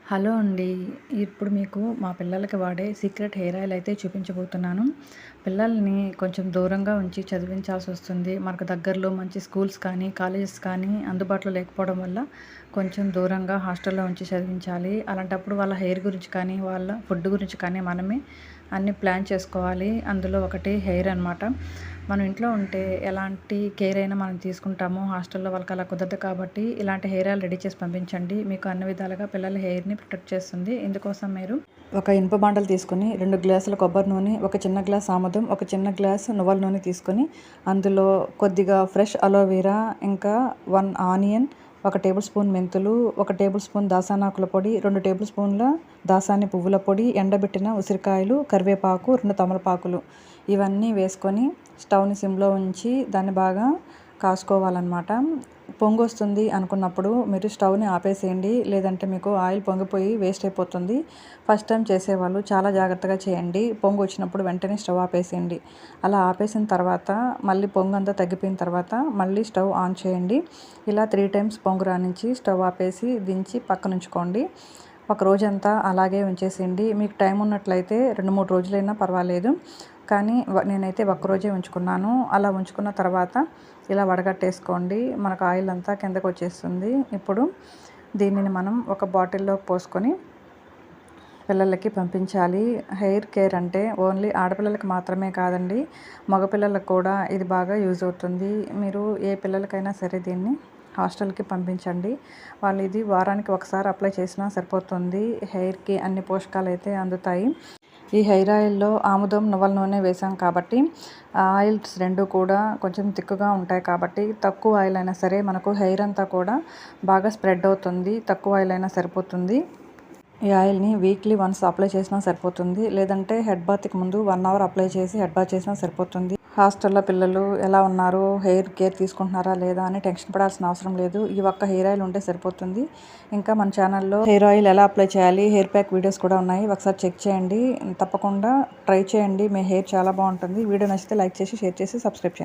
Hello అండి. ఇప్పుడు మీకు మా పిల్లలకి వాడే సీక్రెట్ హెయిర్ ఆయిల్ అయితే చూపించబోతున్నాను. పిల్లల్ని కొంచెం దూరంగా ఉంచి చదివించాల్సొస్తుంది. మనకు దగ్గరలో మంచి స్కూల్స్ కానీ, కాలేజెస్ కానీ అందుబాటులో లేకపోవడం వల్ల కొంచెం దూరంగా హాస్టల్‌లో ఉంచి చదివించాలి. అలాంటప్పుడు వాళ్ళ హెయిర్ గురించి కానీ, వాళ్ళ ఫుడ్ గురించి కానీ మనమే అన్నీ ప్లాన్ చేసుకోవాలి. అందులో ఒకటి హెయిర్ అనమాట. మనం ఇంట్లో ఉంటే ఎలాంటి కేర్ అయినా మనం తీసుకుంటాము. హాస్టల్‌లో వాళ్ళకి అలా కుదరదు కాబట్టి ఇలాంటి హెయిర్ ఆయిల్ రెడీ చేసి పంపించండి. మీకు అన్ని విధాలుగా పిల్లల హెయిర్‌ని ప్రొటెక్ట్ చేస్తుంది. ఇందుకోసం మీరు ఒక ఇనుప బాండలు తీసుకొని 2 గ్లాసుల కొబ్బరి నూనె, ఒక చిన్న గ్లాస్ ఆముదం, ఒక చిన్న గ్లాస్ నువ్వుల నూనె తీసుకొని అందులో కొద్దిగా ఫ్రెష్ అలోవెరా, ఇంకా 1 ఆనియన్, 1 టేబుల్ స్పూన్ మెంతులు, 1 టేబుల్ స్పూన్ దాసానాకుల పొడి, 2 టేబుల్ స్పూన్ల దాసాని పువ్వుల పొడి, ఎండబెట్టిన ఉసిరికాయలు, కరివేపాకు, 2 తమలపాకులు ఇవన్నీ వేసుకొని స్టవ్‌ని సిమ్‌లో ఉంచి దాన్ని బాగా కాసుకోవాలన్నమాట. పొంగొస్తుంది అనుకున్నప్పుడు మీరు స్టవ్‌ని ఆపేసేయండి. లేదంటే మీకు ఆయిల్ పొంగిపోయి వేస్ట్ అయిపోతుంది. ఫస్ట్ టైం చేసేవాళ్ళు చాలా జాగ్రత్తగా చేయండి. పొంగు వచ్చినప్పుడు వెంటనే స్టవ్ ఆపేసేయండి. అలా ఆపేసిన తర్వాత మళ్ళీ పొంగంతా తగ్గిపోయిన తర్వాత మళ్ళీ స్టవ్ ఆన్ చేయండి. ఇలా 3 టైమ్స్ పొంగు రానించి స్టవ్ ఆపేసి దించి పక్కనుంచుకోండి. ఒక రోజంతా అలాగే ఉంచేసేయండి. మీకు టైం ఉన్నట్లయితే 2, 3 రోజులైనా పర్వాలేదు. కానీ నేనైతే ఒక్కరోజే ఉంచుకున్నాను. అలా ఉంచుకున్న తర్వాత ఇలా వడగట్టేసుకోండి. మనకు ఆయిల్ అంతా కిందకొచ్చేస్తుంది. ఇప్పుడు దీనిని మనం ఒక బాటిల్‌లోకి పోసుకొని పిల్లలకి పంపించాలి. హెయిర్ కేర్ అంటే ఓన్లీ ఆడపిల్లలకి మాత్రమే కాదండి, మగపిల్లలకు కూడా ఇది బాగా యూజ్ అవుతుంది. మీరు ఏ పిల్లలకైనా సరే దీన్ని హాస్టల్‌కి పంపించండి. వాళ్ళు ఇది వారానికి ఒకసారి అప్లై చేసినా సరిపోతుంది. హెయిర్‌కి అన్ని పోషకాలైతే అందుతాయి. ఈ హెయిర్ ఆయిల్‌లో ఆముదం, నువ్వుల నూనె వేసాం కాబట్టి ఆయిల్స్ 2 కూడా కొంచెం థిక్‌గా ఉంటాయి కాబట్టి తక్కువ ఆయిల్ అయినా సరే మనకు హెయిర్ అంతా కూడా బాగా స్ప్రెడ్ అవుతుంది. తక్కువ ఆయిల్ అయినా సరిపోతుంది. ఈ ఆయిల్‌ని వీక్లీ వన్స్ అప్లై చేసినా సరిపోతుంది. లేదంటే హెడ్ బాత్‌కి ముందు 1 అవర్ అప్లై చేసి హెడ్ బాత్ చేసినా సరిపోతుంది. హాస్టల్‌లో పిల్లలు ఎలా ఉన్నారు, హెయిర్ కేర్ తీసుకుంటున్నారా లేదా అని టెన్షన్ పడాల్సిన అవసరం లేదు. ఈ ఒక్క హెయిర్ ఆయిల్ ఉంటే సరిపోతుంది. ఇంకా మన ఛానల్‌లో హెయిర్ ఆయిల్ ఎలా అప్లై చేయాలి, హెయిర్ ప్యాక్ వీడియోస్ కూడా ఉన్నాయి. ఒకసారి చెక్ చేయండి. తప్పకుండా ట్రై చేయండి. మీ హెయిర్ చాలా బాగుంటుంది. వీడియో నచ్చితే లైక్ చేసి, షేర్ చేసి, సబ్స్క్రైబ్ చేయండి.